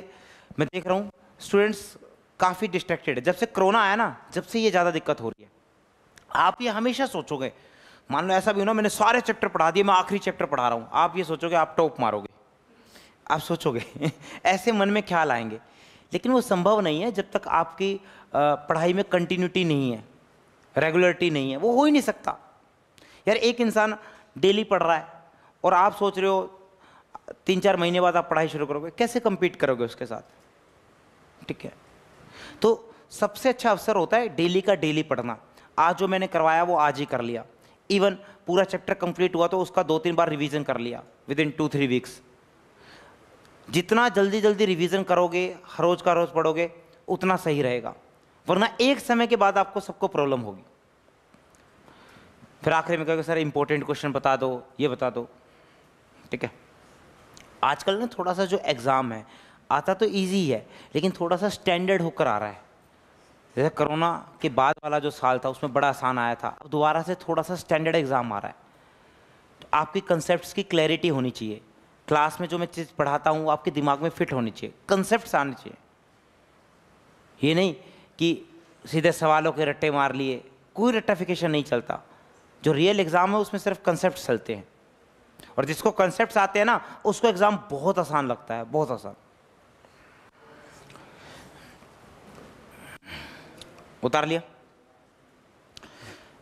[SPEAKER 1] मैं देख रहा हूँ स्टूडेंट्स काफ़ी डिस्ट्रैक्टेड है। जब से कोरोना आया ना, जब से ये ज़्यादा दिक्कत हो रही है। आप ये हमेशा सोचोगे, मान लो ऐसा भी हो ना, मैंने सारे चैप्टर पढ़ा दिए, मैं आखिरी चैप्टर पढ़ा रहा हूँ, आप ये सोचोगे आप टॉप मारोगे, आप सोचोगे ऐसे मन में ख्याल आएंगे। लेकिन वो संभव नहीं है जब तक आपकी पढ़ाई में कंटिन्यूटी नहीं है, रेगुलरिटी नहीं है, वो हो ही नहीं सकता। यार एक इंसान डेली पढ़ रहा है और आप सोच रहे हो 3-4 महीने बाद आप पढ़ाई शुरू करोगे, कैसे compete करोगे उसके साथ? ठीक है, तो सबसे अच्छा अवसर होता है डेली का डेली पढ़ना। आज जो मैंने करवाया वो आज ही कर लिया, इवन पूरा चैप्टर कंप्लीट हुआ तो उसका 2-3 बार रिवीजन कर लिया विदिन 2-3 वीक्स। जितना जल्दी जल्दी रिवीजन करोगे, हर रोज का रोज पढ़ोगे, उतना सही रहेगा, वरना एक समय के बाद आपको सबको प्रॉब्लम होगी। फिर आखिर में कहोगे सर इंपॉर्टेंट क्वेश्चन बता दो, ये बता दो। ठीक है, आजकल ना थोड़ा सा जो एग्ज़ाम है आता तो इजी है, लेकिन थोड़ा सा स्टैंडर्ड होकर आ रहा है। जैसे कोरोना के बाद वाला जो साल था उसमें बड़ा आसान आया था, अब दोबारा से थोड़ा सा स्टैंडर्ड एग्ज़ाम आ रहा है। तो आपकी कंसेप्ट्स की क्लैरिटी होनी चाहिए, क्लास में जो मैं चीज़ पढ़ाता हूँ आपके दिमाग में फिट होनी चाहिए, कंसेप्ट्स आने चाहिए। ये नहीं कि सीधे सवालों के रट्टे मार लिए, कोई रट्टाफिकेशन नहीं चलता। जो रियल एग्ज़ाम है उसमें सिर्फ कंसेप्ट चलते हैं, और जिसको कंसेप्ट्स आते हैं ना उसको एग्ज़ाम बहुत आसान लगता है, बहुत आसान। उतार लिया।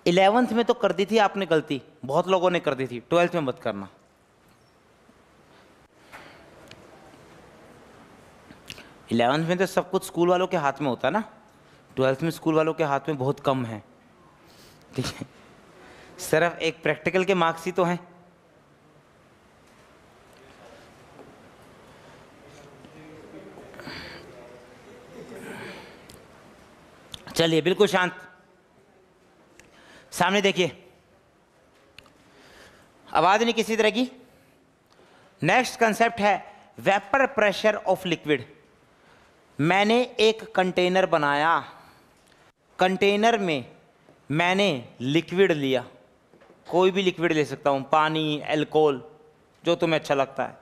[SPEAKER 1] 11th में तो कर दी थी आपने गलती, बहुत लोगों ने कर दी थी, 12th में मत करना। इलेवेंथ में तो सब कुछ स्कूल वालों के हाथ में होता है ना, 12th में स्कूल वालों के हाथ में बहुत कम है। ठीक है, सिर्फ एक प्रैक्टिकल के मार्क्स ही तो हैं। चलिए बिल्कुल शांत, सामने देखिए, आवाज नहीं किसी तरह की। नेक्स्ट कंसेप्ट है वेपर प्रेशर ऑफ लिक्विड। मैंने एक कंटेनर बनाया, कंटेनर में मैंने लिक्विड लिया, कोई भी लिक्विड ले सकता हूं, पानी, अल्कोहल, जो तुम्हें अच्छा लगता है।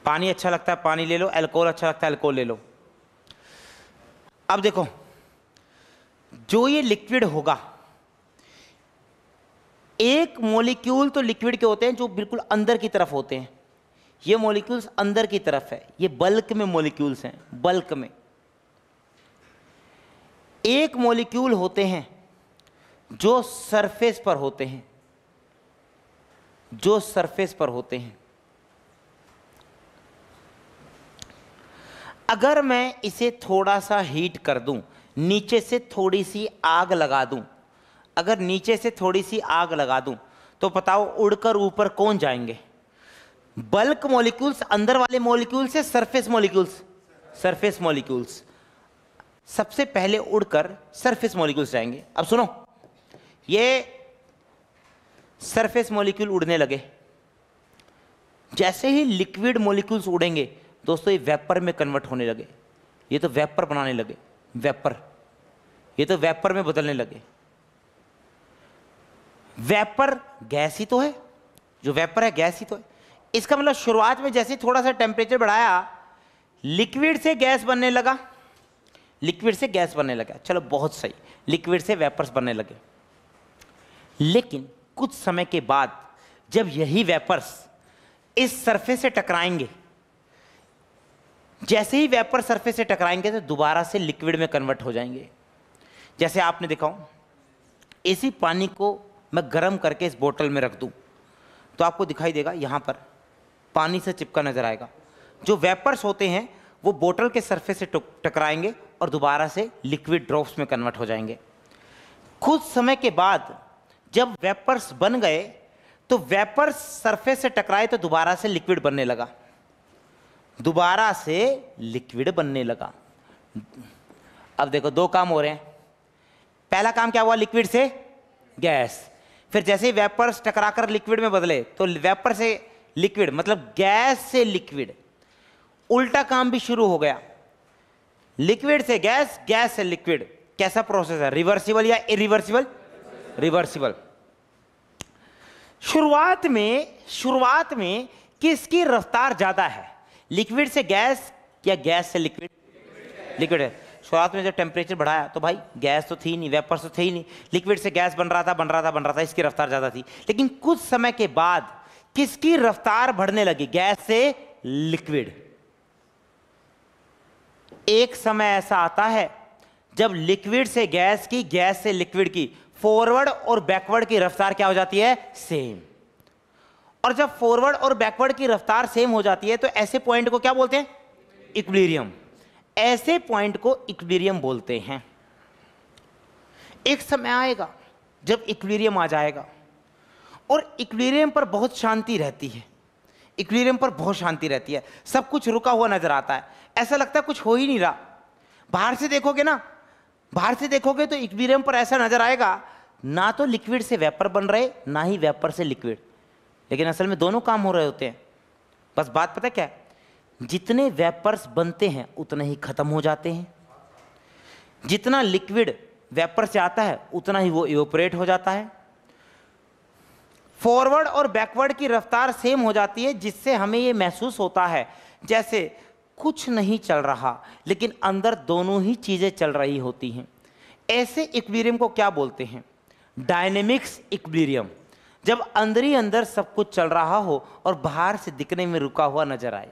[SPEAKER 1] पानी अच्छा लगता है पानी ले लो, अल्कोहल अच्छा लगता है अल्कोहल ले लो। अब देखो, जो ये लिक्विड होगा, एक मॉलिक्यूल तो लिक्विड के होते हैं जो बिल्कुल अंदर की तरफ होते हैं, ये मॉलिक्यूल्स अंदर की तरफ है, ये बल्क में मॉलिक्यूल्स हैं, बल्क में। एक मॉलिक्यूल होते हैं जो सरफेस पर होते हैं, जो सरफेस पर होते हैं। अगर मैं इसे थोड़ा सा हीट कर दूं, नीचे से थोड़ी सी आग लगा दूं, अगर नीचे से थोड़ी सी आग लगा दूं तो बताओ उड़कर ऊपर कौन जाएंगे? बल्क मॉलिक्यूल्स अंदर वाले मॉलिक्यूल्स से सरफेस मॉलिक्यूल्स? सरफेस मॉलिक्यूल्स सबसे पहले उड़कर सरफेस मॉलिक्यूल्स जाएंगे। अब सुनो, ये सरफेस मॉलिक्यूल उड़ने लगे, जैसे ही लिक्विड मॉलिक्यूल्स उड़ेंगे दोस्तों ये वेपर में कन्वर्ट होने लगे, ये तो वेपर बनाने लगे, वेपर, ये तो वेपर में बदलने लगे। वेपर गैस ही तो है, जो वेपर है गैस ही तो है। इसका मतलब शुरुआत में जैसे थोड़ा सा टेम्परेचर बढ़ाया, लिक्विड से गैस बनने लगा, लिक्विड से गैस बनने लगा, चलो बहुत सही, लिक्विड से वेपर्स बनने लगे। लेकिन कुछ समय के बाद जब यही वेपर्स इस सरफेस से टकराएंगे, जैसे ही वेपर सरफेस से टकराएंगे तो दोबारा से लिक्विड में कन्वर्ट हो जाएंगे। जैसे आपने देखा हो, इसी पानी को मैं गर्म करके इस बोतल में रख दूं तो आपको दिखाई देगा यहां पर पानी से चिपका नजर आएगा। जो वेपर्स होते हैं वो बोतल के सरफेस से टकराएंगे और दोबारा से लिक्विड ड्रॉप्स में कन्वर्ट हो जाएंगे। कुछ समय के बाद जब वेपर्स बन गए तो वेपर्स सरफेस से टकराए तो दोबारा से लिक्विड बनने लगा, दोबारा से लिक्विड बनने लगा। अब देखो दो काम हो रहे हैं। पहला काम क्या हुआ, लिक्विड से गैस, फिर जैसे ही वेपर्स टकराकर लिक्विड में बदले तो वेपर से लिक्विड मतलब गैस से लिक्विड, उल्टा काम भी शुरू हो गया, लिक्विड से गैस, गैस से लिक्विड। कैसा प्रोसेस है, रिवर्सिबल या इरिवर्सिबल? रिवर्सिबल। शुरुआत में किसकी रफ्तार ज्यादा है, लिक्विड से गैस या गैस से लिक्विड? लिक्विड है। शुरुआत में जब टेम्परेचर बढ़ाया तो भाई गैस तो थी नहीं, वेपर्स तो थे ही नहीं, लिक्विड से गैस बन रहा था, इसकी रफ्तार ज्यादा थी। लेकिन कुछ समय के बाद किसकी रफ्तार बढ़ने लगी, गैस से लिक्विड। एक समय ऐसा आता है जब लिक्विड से गैस की, गैस से लिक्विड की फॉरवर्ड और बैकवर्ड की रफ्तार क्या हो जाती है, सेम। और जब फॉरवर्ड और बैकवर्ड की रफ्तार सेम हो जाती है तो ऐसे पॉइंट को क्या बोलते हैं, इक्विलिब्रियम। ऐसे पॉइंट को इक्विलिब्रियम बोलते हैं। एक समय आएगा जब इक्विलिब्रियम आ जाएगा और इक्विलिब्रियम पर बहुत शांति रहती है, इक्विलिब्रियम पर बहुत शांति रहती है, सब कुछ रुका हुआ नजर आता है, ऐसा लगता है कुछ हो ही नहीं रहा। बाहर से देखोगे ना, बाहर से देखोगे तो इक्विलिब्रियम पर ऐसा नजर आएगा ना तो लिक्विड से वेपर बन रहे ना ही वेपर से लिक्विड, लेकिन असल में दोनों काम हो रहे होते हैं। बस बात पता क्या है, जितने वेपर्स बनते हैं उतने ही खत्म हो जाते हैं, जितना लिक्विड वेपर से आता है उतना ही वो इवोपरेट हो जाता है। फॉरवर्ड और बैकवर्ड की रफ्तार सेम हो जाती है, जिससे हमें ये महसूस होता है जैसे कुछ नहीं चल रहा लेकिन अंदर दोनों ही चीजें चल रही होती हैं। ऐसे इक्विलिब्रियम को क्या बोलते हैं, डायनेमिक्स इक्विलिब्रियम। जब अंदर ही अंदर सब कुछ चल रहा हो और बाहर से दिखने में रुका हुआ नजर आए,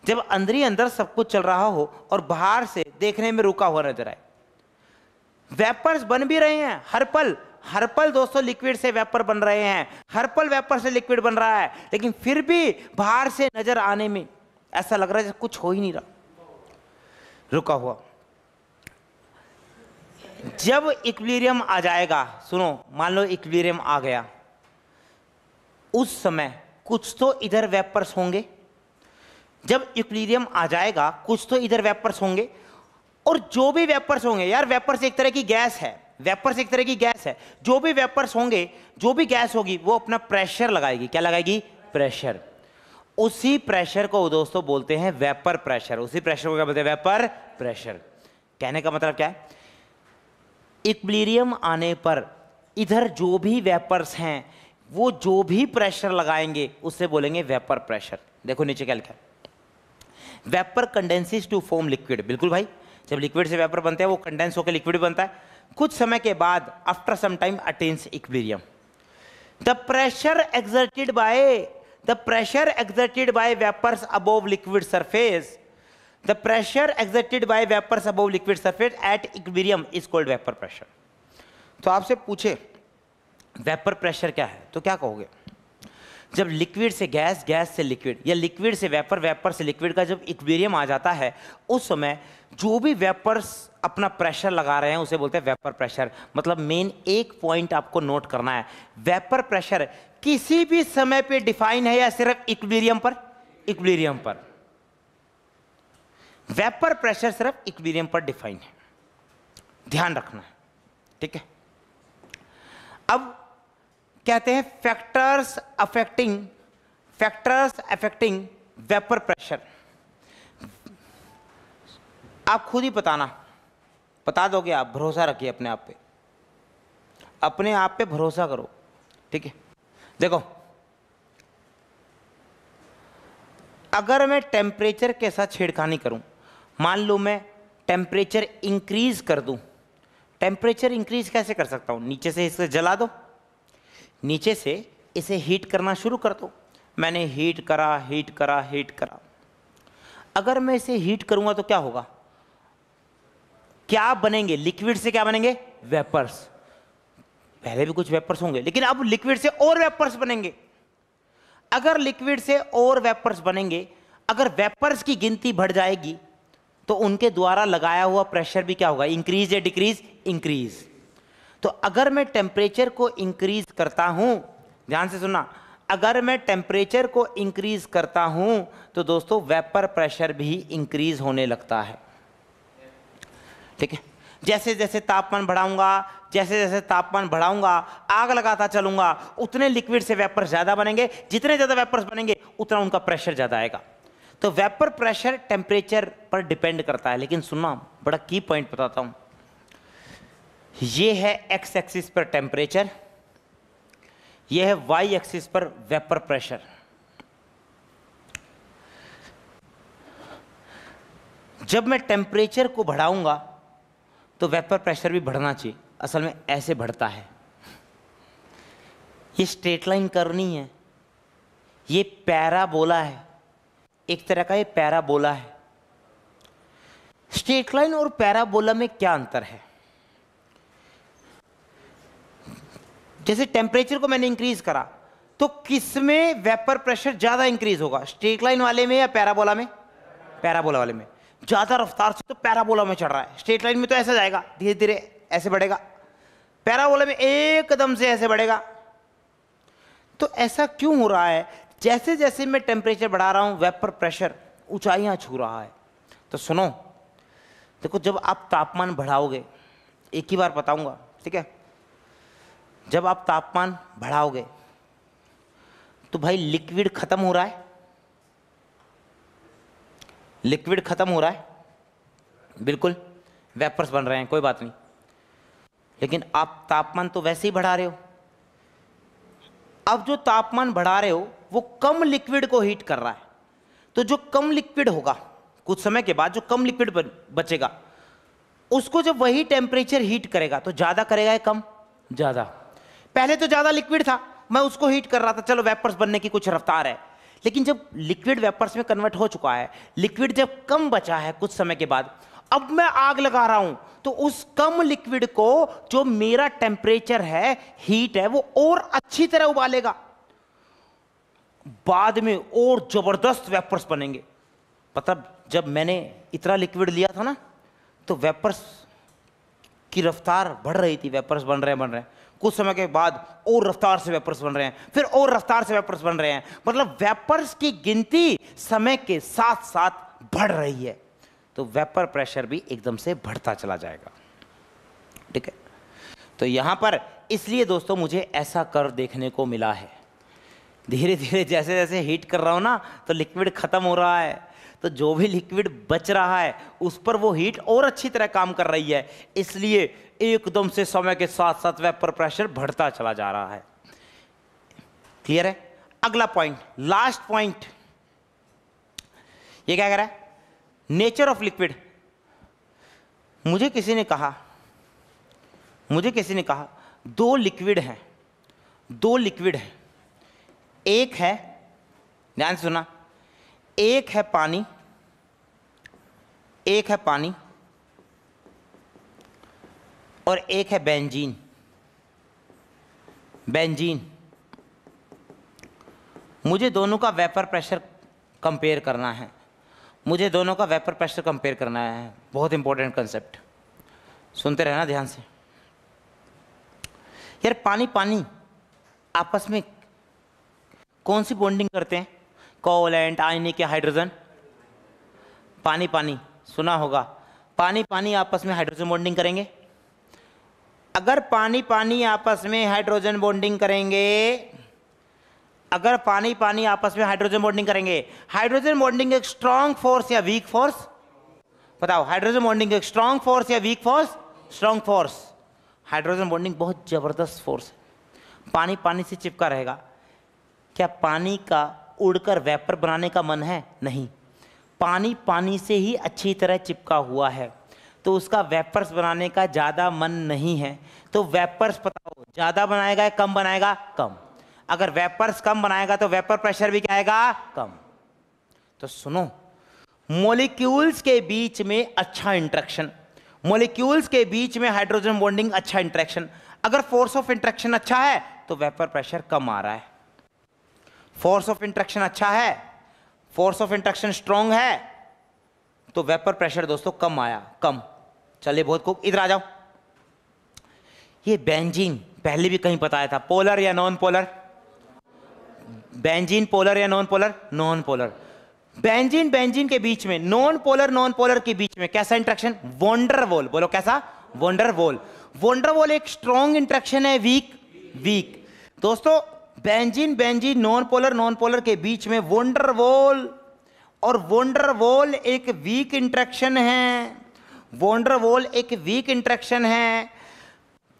[SPEAKER 1] जब अंदर ही अंदर सब कुछ चल रहा हो और बाहर से देखने में रुका हुआ नजर आए। वेपर्स बन भी रहे हैं हर पल दोस्तों, लिक्विड से वेपर बन रहे हैं, हर पल वेपर से लिक्विड बन रहा है, लेकिन फिर भी बाहर से नजर आने में ऐसा लग रहा है जैसे कुछ हो ही नहीं रहा, रुका हुआ। जब इक्विलिब्रियम आ जाएगा, सुनो, मान लो इक्विलिब्रियम आ गया, उस समय कुछ तो इधर वेपर्स होंगे। जब इक्विलिब्रियम आ जाएगा कुछ तो इधर वेपर्स होंगे, और जो भी वेपर्स होंगे, यार वेपर्स एक तरह की गैस है, वेपर्स एक तरह की गैस है, जो भी वेपर्स होंगे, जो भी गैस होगी वो अपना प्रेशर लगाएगी। क्या लगाएगी, प्रेशर। उसी प्रेशर को दोस्तों बोलते हैं वेपर प्रेशर। उसी प्रेशर को क्या बोलते हैं, वेपर प्रेशर। कहने का मतलब क्या है, इक्विलिब्रियम आने पर इधर जो भी वेपर्स हैं वो जो भी प्रेशर लगाएंगे उससे बोलेंगे वेपर प्रेशर। देखो नीचे क्या लिखा है, vapour condenses to form liquid. बिल्कुल भाई, जब लिक्विड से वेपर बनते हैं वो कंडेंस होकर लिक्विड बनता है। कुछ समय के बाद after some time attains equilibrium. The pressure exerted by vapors above liquid surface, the pressure exerted by vapors above liquid surface at equilibrium is called vapor pressure। तो आपसे पूछे वेपर प्रेशर क्या है तो क्या कहोगे, जब लिक्विड से गैस, गैस से लिक्विड या लिक्विड से वेपर, वेपर से लिक्विड का जब इक्विलिब्रियम आ जाता है उस समय जो भी वेपर्स अपना प्रेशर लगा रहे हैं उसे बोलते हैं वेपर प्रेशर। मतलब मेन एक पॉइंट आपको नोट करना है, वेपर प्रेशर किसी भी समय पे डिफाइन है या सिर्फ इक्विलिब्रियम पर? इक्विलिब्रियम पर। वेपर प्रेशर सिर्फ इक्विलिब्रियम पर डिफाइन है, ध्यान रखना है, ठीक है। अब कहते हैं फैक्टर्स अफेक्टिंग वेपर प्रेशर। आप खुद ही बता दोगे आप, भरोसा रखिए अपने आप पे भरोसा करो, ठीक है। देखो, अगर मैं टेम्परेचर के साथ छेड़खानी करूं, मान लो मैं टेम्परेचर इंक्रीज कर दूं। टेम्परेचर इंक्रीज कैसे कर सकता हूं, नीचे से इसे जला दो, नीचे से इसे हीट करना शुरू कर दो। मैंने हीट करा। अगर मैं इसे हीट करूंगा तो क्या होगा, क्या बनेंगे, लिक्विड से क्या बनेंगे, वेपर्स। पहले भी कुछ वेपर्स होंगे लेकिन अब लिक्विड से और वेपर्स बनेंगे। अगर लिक्विड से और वेपर्स बनेंगे, अगर वेपर्स की गिनती बढ़ जाएगी तो उनके द्वारा लगाया हुआ प्रेशर भी क्या होगा, इंक्रीज या डिक्रीज, इंक्रीज। तो अगर मैं टेम्परेचर को इंक्रीज करता हूं, ध्यान से सुनना, अगर मैं टेम्परेचर को इंक्रीज करता हूं तो दोस्तों वेपर प्रेशर भी इंक्रीज होने लगता है। ठीक है, जैसे जैसे तापमान बढ़ाऊंगा, जैसे जैसे तापमान बढ़ाऊंगा, आग लगाता चलूंगा, उतने लिक्विड से वेपर ज्यादा बनेंगे, जितने ज्यादा वेपर्स बनेंगे उतना उनका प्रेशर ज्यादा आएगा। तो वेपर प्रेशर टेम्परेचर पर डिपेंड करता है। लेकिन सुनना, बड़ा की पॉइंट बताता हूं, ये है एक्स एक्सिस पर टेम्परेचर, ये है वाई एक्सिस पर वेपर प्रेशर। जब मैं टेम्परेचर को बढ़ाऊंगा तो वेपर प्रेशर भी बढ़ना चाहिए। असल में ऐसे बढ़ता है, ये स्ट्रेट लाइन कर्व नहीं है, ये पैराबोला है, एक तरह का ये पैराबोला है। स्ट्रेट लाइन और पैराबोला में क्या अंतर है? जैसे टेम्परेचर को मैंने इंक्रीज करा तो किसमें वेपर प्रेशर ज्यादा इंक्रीज होगा, स्ट्रेट लाइन वाले में या पैराबोला में? पैराबोला वाले में। ज्यादा रफ्तार से तो पैराबोला में चढ़ रहा है, स्ट्रेट लाइन में तो ऐसा जाएगा, धीरे धीरे ऐसे बढ़ेगा, पैराबोला में एकदम से ऐसे बढ़ेगा। तो ऐसा क्यों हो रहा है? जैसे जैसे मैं टेम्परेचर बढ़ा रहा हूं वेपर प्रेशर ऊंचाइयां छू रहा है। तो सुनो, देखो, जब आप तापमान बढ़ाओगे, एक ही बार बताऊंगा, ठीक है, जब आप तापमान बढ़ाओगे तो भाई लिक्विड खत्म हो रहा है, लिक्विड खत्म हो रहा है, बिल्कुल, वेपर्स बन रहे हैं, कोई बात नहीं। लेकिन आप तापमान तो वैसे ही बढ़ा रहे हो। अब जो तापमान बढ़ा रहे हो वो कम लिक्विड को हीट कर रहा है, तो जो कम लिक्विड होगा कुछ समय के बाद, जो कम लिक्विड बचेगा, उसको जब वही टेम्परेचर हीट करेगा तो ज्यादा करेगा या कम? ज्यादा। पहले तो ज्यादा लिक्विड था, मैं उसको हीट कर रहा था, चलो वेपर्स बनने की कुछ रफ्तार है। लेकिन जब लिक्विड वेपर्स में कन्वर्ट हो चुका है, लिक्विड जब कम बचा है कुछ समय के बाद, अब मैं आग लगा रहा हूं तो उस कम लिक्विड को जो मेरा टेम्परेचर है, हीट है, वो और अच्छी तरह उबालेगा, बाद में और जबरदस्त वेपर्स बनेंगे। मतलब जब मैंने इतना लिक्विड लिया था ना तो वेपर्स की रफ्तार बढ़ रही थी, वेपर्स बन रहे हैं, कुछ समय के बाद और रफ्तार से वेपर्स बन रहे हैं, फिर और रफ्तार से वेपर्स बन रहे हैं। मतलब वेपर्स की गिनती समय के साथ साथ बढ़ रही है, तो वेपर प्रेशर भी एकदम से बढ़ता चला जाएगा। ठीक है, तो यहां पर इसलिए दोस्तों मुझे ऐसा कर्व देखने को मिला है। धीरे धीरे जैसे जैसे हीट कर रहा हूं ना तो लिक्विड खत्म हो रहा है, तो जो भी लिक्विड बच रहा है उस पर वो हीट और अच्छी तरह काम कर रही है, इसलिए एकदम से समय के साथ साथ वेपर प्रेशर बढ़ता चला जा रहा है। क्लियर है? अगला पॉइंट, लास्ट पॉइंट, ये क्या कह रहा है? Nature of liquid. मुझे किसी ने कहा दो लिक्विड हैं, एक है, ध्यान से सुना, एक है पानी और एक है बेंजीन। मुझे दोनों का वेपर प्रेशर कंपेयर करना है, बहुत इंपॉर्टेंट कंसेप्ट, सुनते रहना ध्यान से। यार पानी आपस में कौन सी बॉन्डिंग करते हैं? कोवैलेंट, आयनिक या हाइड्रोजन? पानी सुना होगा, पानी आपस में हाइड्रोजन बॉन्डिंग करेंगे। अगर पानी आपस में हाइड्रोजन बॉन्डिंग करेंगे, हाइड्रोजन बॉन्डिंग एक स्ट्रॉन्ग फोर्स या वीक फोर्स? बताओ, हाइड्रोजन बॉन्डिंग एक स्ट्रॉन्ग फोर्स या weak force? Strong force. Hydrogen bonding बहुत जबरदस्त फोर्स है। पानी से चिपका रहेगा। क्या पानी का उड़कर वेपर बनाने का मन है? नहीं, पानी से ही अच्छी तरह चिपका हुआ है, तो उसका वेपर्स बनाने का ज़्यादा मन नहीं है। तो वेपर्स पता हो ज़्यादा बनाएगा या कम बनाएगा? कम। अगर वेपर्स कम बनाएगा तो वेपर प्रेशर भी क्या आएगा? कम। तो सुनो, मॉलिक्यूल्स के बीच में अच्छा इंटरेक्शन, मॉलिक्यूल्स के बीच में हाइड्रोजन बॉन्डिंग अच्छा इंटरेक्शन, अगर फोर्स ऑफ इंटरेक्शन अच्छा है तो वेपर प्रेशर कम आ रहा है। फोर्स ऑफ इंटरेक्शन अच्छा है, फोर्स ऑफ इंट्रैक्शन स्ट्रांग है तो वेपर प्रेशर दोस्तों कम आया, कम। चलिए बहुत खूब, इधर आ जाओ। ये बेंजीन पहले भी कहीं बताया था, पोलर या नॉन पोलर? बेंजीन पोलर या non polar? Non polar. Benzene benzene के बीच में, नॉन पोलर के बीच में कैसा इंट्रैक्शन? वोंडरवॉल। बोलो कैसा? वोंडरवॉल। वोंडरवॉल एक स्ट्रॉन्ग इंट्रैक्शन है, वीक? वीक। दोस्तों बेंजीन बेंजीन नॉन पोलर के बीच में वोंडरवॉल, और वोंडरवॉल एक वीक इंट्रैक्शन है। वोंडरवॉल एक वीक इंट्रैक्शन है।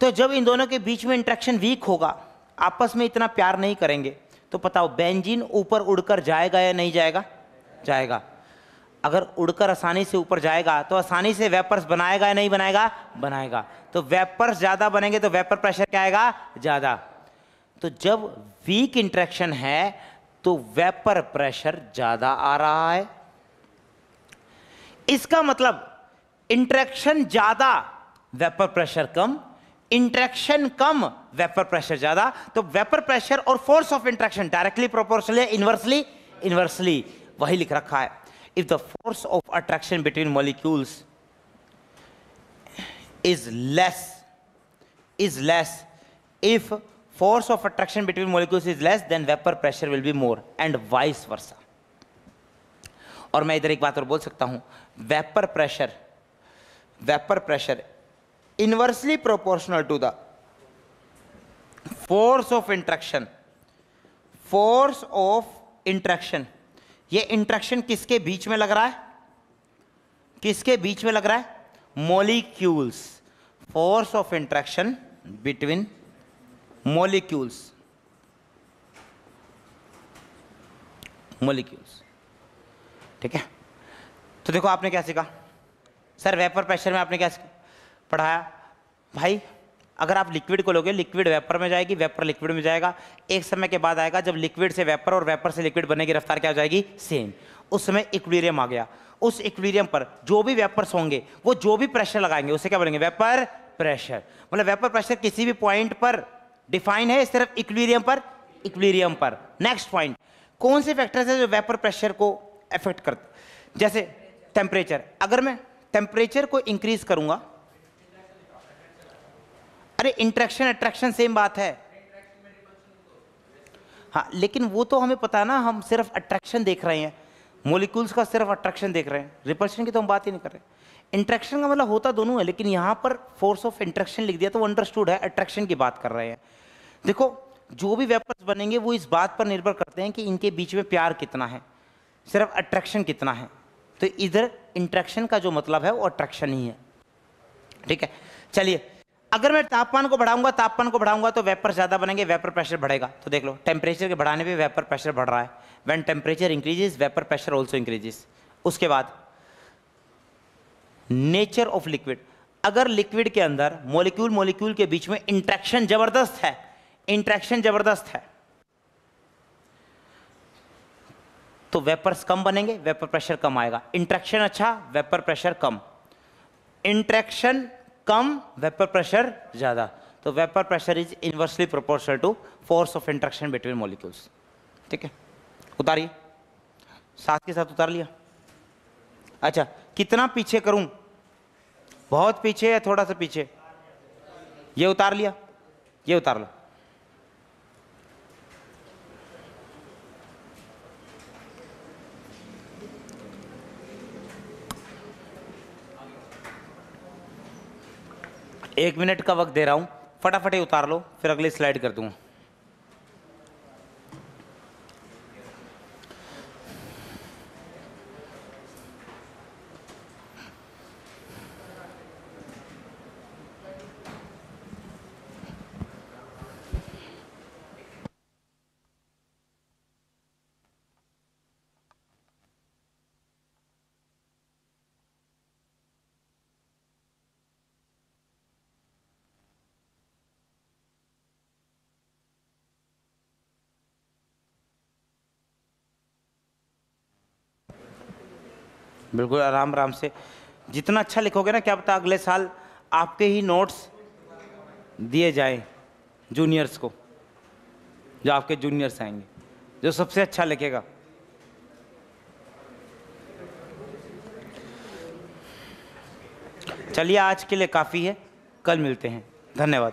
[SPEAKER 1] तो जब इन दोनों के बीच में इंट्रैक्शन वीक होगा, आपस में इतना प्यार नहीं करेंगे, तो बताओ बेंजीन ऊपर उड़कर जाएगा या नहीं जाएगा? जाएगा। अगर उड़कर आसानी से ऊपर जाएगा तो आसानी से वेपर्स बनाएगा या नहीं बनाएगा? बनाएगा। तो वेपर्स ज्यादा बनेंगे तो वेपर प्रेशर क्या आएगा? ज्यादा। तो जब वीक इंट्रैक्शन है तो वेपर प्रेशर ज्यादा आ रहा है। इसका मतलब इंट्रैक्शन ज्यादा, वेपर प्रेशर कम, इंट्रैक्शन कम, वेपर प्रेशर ज्यादा। तो वेपर प्रेशर और force of interaction directly proportional है, इनवर्सली? इनवर्सली। वही लिख रखा है। If the force of attraction between molecules is less, if force of attraction between molecules is less, then vapor pressure will be more and vice versa. और मैं इधर एक बात और बोल सकता हूं, vapour pressure inversely proportional to the force of interaction. Force of interaction, ये इंट्रैक्शन किसके बीच में लग रहा है? किसके बीच में लग रहा है? Molecules. Force of interaction between molecules, ठीक है। तो देखो आपने क्या सीखा सर, वेपर प्रेशर में आपने क्या पढ़ाया भाई? अगर आप लिक्विड को लोगे, लिक्विड वेपर में जाएगी, वेपर लिक्विड में जाएगा। एक समय के बाद आएगा जब लिक्विड से वेपर और वेपर से लिक्विड बनने की रफ्तार क्या हो जाएगी? सेम। उस समय इक्विलिब्रियम आ गया। उस इक्विलिब्रियम पर जो भी वेपर्स होंगे वो जो भी प्रेशर लगाएंगे उसे क्या बोलेंगे? Vapour pressure. मतलब वेपर प्रेशर किसी भी पॉइंट पर डिफाइन है, सिर्फ इक्विलिब्रियम पर, इक्विलिब्रियम पर। नेक्स्ट पॉइंट, कौन से फैक्टर्स है जो वेपर प्रेशर को अफेक्ट करते? जैसे टेम्परेचर। अगर मैं टेम्परेचर को इंक्रीज करूंगा, अरे इंट्रैक्शन अट्रैक्शन सेम बात है। हाँ लेकिन वो तो हमें पता है ना, हम सिर्फ अट्रैक्शन देख रहे हैं, मॉलिक्यूल्स का सिर्फ अट्रैक्शन देख रहे हैं, रिपल्शन की तो हम बात ही नहीं कर रहे। इंट्रैक्शन का मतलब होता दोनों है, लेकिन यहाँ पर फोर्स ऑफ इंट्रैक्शन लिख दिया तो वो अंडरस्टूड है, अट्रैक्शन की बात कर रहे हैं। देखो जो भी वेपर्स बनेंगे वो इस बात पर निर्भर करते हैं कि इनके बीच में प्यार कितना है, सिर्फ अट्रैक्शन कितना है। तो इधर इंट्रैक्शन का जो मतलब है वो अट्रैक्शन ही है, ठीक है। चलिए अगर मैं तापमान को बढ़ाऊंगा तो वेपर ज्यादा बनेंगे, वेपर प्रेशर बढ़ेगा। तो देख लो टेम्परेचर के बढ़ाने पे वेपर प्रेशर बढ़ रहा है। When temperature increases vapour pressure also increases. उसके बाद नेचर ऑफ लिक्विड, अगर लिक्विड के अंदर मॉलिक्यूल के बीच में इंट्रैक्शन जबरदस्त है, तो वेपर्स कम बनेंगे, वेपर प्रेशर कम आएगा। इंट्रैक्शन अच्छा, वेपर प्रेशर कम। इंट्रैक्शन कम, वेपर प्रेशर ज्यादा। तो vapour pressure is inversely proportional to force of interaction between molecules, ठीक है। उतारिए, साथ के साथ उतार लिया। अच्छा कितना पीछे करूं? बहुत पीछे या थोड़ा सा पीछे? ये उतार लिया, ये उतार लो। एक मिनट का वक्त दे रहा हूं, फटाफट ही उतार लो, फिर अगली स्लाइड कर दूंगा। बिल्कुल आराम आराम से, जितना अच्छा लिखोगे ना, क्या पता अगले साल आपके ही नोट्स दिए जाएं जूनियर्स को, जो आपके जूनियर्स आएंगे, जो सबसे अच्छा लिखेगा। चलिए आज के लिए काफ़ी है, कल मिलते हैं, धन्यवाद।